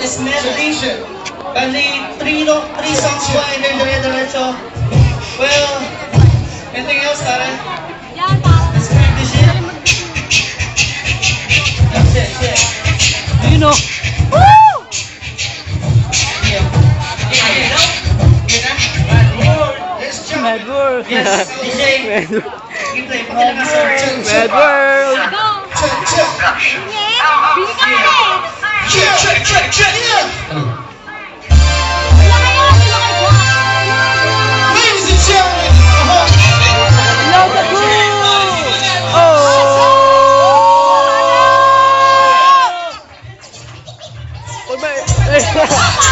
Is medley. Bali, three songs po and then dire-diretso. Well, anything else, Karen? Let's crack this shit. Shit. You know. Yeah. Let's jump. Mad World. Yes, DJ. Mad World. Keep playing. Pakita nga, sir. Mad World. Check. Ladies and gentlemen, Love the groove. Oh.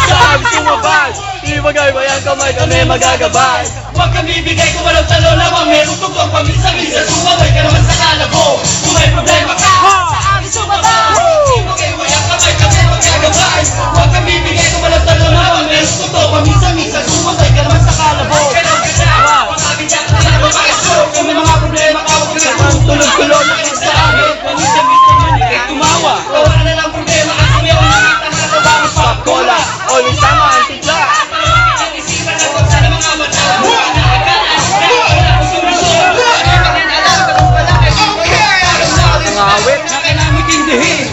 Sabi sumabay. Ibagay ba yan kamay kami magagabay. Huwag kang bibigay kung walang talo lamang. Meron tugtog paminsan-minsan. Sumabay ka naman sa kalabo. Kung may problema ka, sa amin sumabay. Ibagay mo yan kamay kami magagabay. Huwag kang bibigay kung walang talo lamang. Meron tugtog paminsan-minsan. Sumabay ka naman sa kalabo. Kailan ka na, makabigyan ka na makasyo. Kung may mga problema ka, huwag ka na tulog-tulog. Makinig sa amin, paminsan-minsan man ikay tumawa. Wala na lang problema at kami ang nakita na natabang pop cola. Always tama ang timpla. Awit na kailangan tindihin.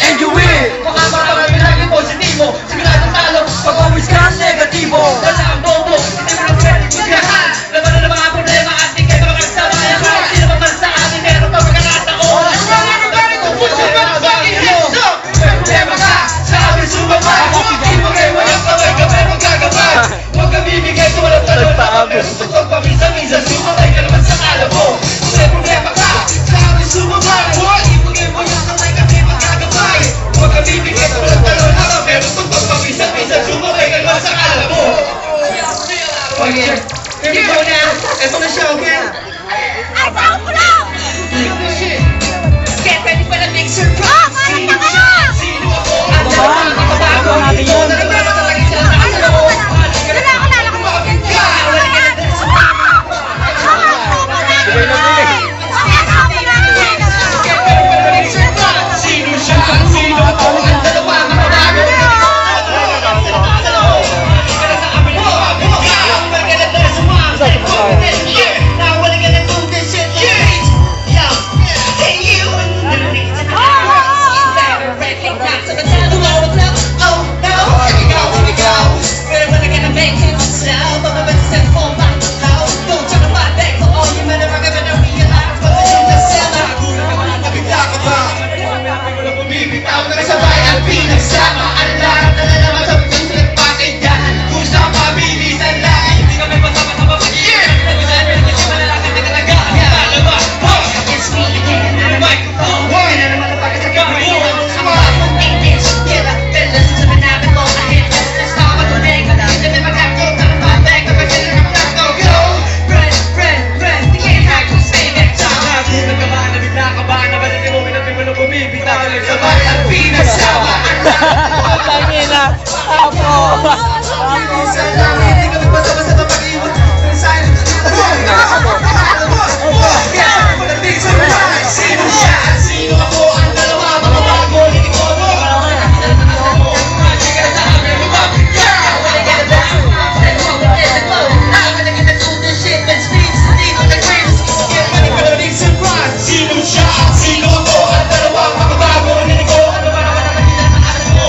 And you will. Kung ang mga kami lagi positibo, siguradong talo. Pag-always ka negatibo. Dala ang bobo, hindi mo na pwede kusiyahan. Laban na ng mga problema at di kayo makasamayan. Hindi naman man sa atin, meron pa magkakataon. Ang mga nagari kung puso ka na bakit hands up. May problema ka, sa amin sumabay. Hindi mo kayo walang kamay, kamay magkagabay. Huwag kang bibigay kung walang talo. Pero tugtog paminsan-minsan, sumabay ka naman sa kalabo. Kung may problema ka, sa amin sumabay. Ibigay mo yung kamay kami magkagabay. Huwag kang bibigay kung walang talo. Pero tugtog paminsan-minsan, sumabay ka naman sa kalabo. Okay, here we go now. Ito na siya, okay? Get ready for the big surprise. Sino ako? Ang dalawa magbabago. Nagmamatalaga sila sa kalabo. Sino siya? Sino ako? Ang dalawa magbabago. Tangina. Sino siya? Sino ako? Ang dalawa magbabago. Hindi ko ano. Sino siya? Sino ako? Ang dalawa magbabago. Hindi ko ano ba naman ang kanilang mo.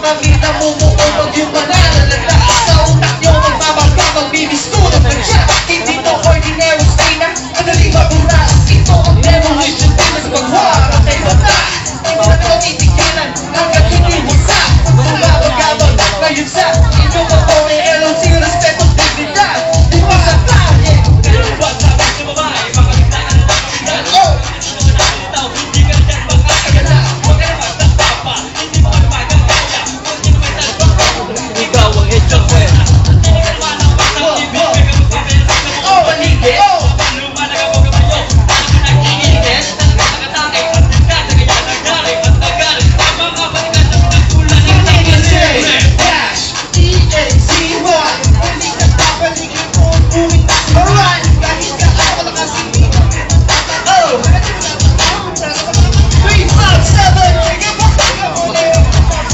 kami namumuulog yung mananalala sa utak nyo, magbabangga, magbibistulog na siya. Hindi to ordinary stay na madaling mabura. Ito ang demolition team sa pagharap kay bata. Hindi na ito titigilan hanggang hindi musa. Bumabagabag ngayon sa inyong kapore, LOC, respeto, dignidad. Di ba sa tayo? But sabi sa babae, makakita ka na nakakita. Oh! Hindi ka na dyan makakagala. Huwag ka naman ng papa, hindi mo ka naman kaya. Huwag ka naman ng papa. Ikaw ang idyot ko eh. Hindi ka naman ang pasang ibig. Oh! Paligid! Oh! Luma na kapag kapayo. Ako nagkikinig. Nakatake at nagkasa kaya nagdari at nagari. Tama nga ba nga sa pagkulan ng nagkasi? Dash! D-A-Z-Y. Hindi ka papaligid mo ang buwing. Alright! Kahit ka ako nakasingin. Oh! 3, 5, 7. Sige pa!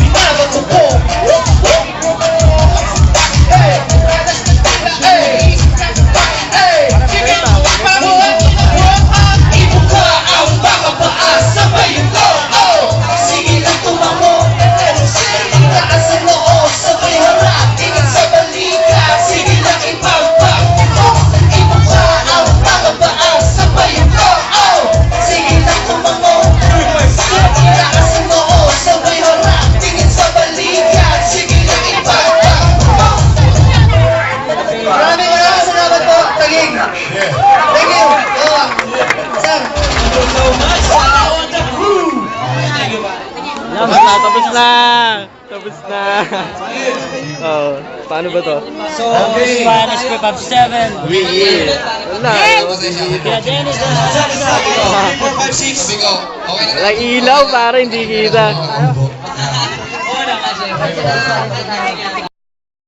Binaban mo po! Hey! Hey! Hey! Sige! Pamuhat! Ibo ka ang baka paas sabay yung go! Oh! Sige lang tumango! Taas ang noo sabay harap! Ingat sa balika! Sige lang ipagpag! Ibo ka ang baka paas sabay yung go! Oh! Sige lang tumango! Taas ang noo sabay harap! Tingin sa balika! Sige lang ipagpag! Maraming salamat po, Taging! Thank you! Sir! Tapos na! Tapos na! Oh, paano ba to? Spanish Group of 7. Wii! Wala! Kaya Dennis, Walang ilaw para hindi kita. Oo naman, sir.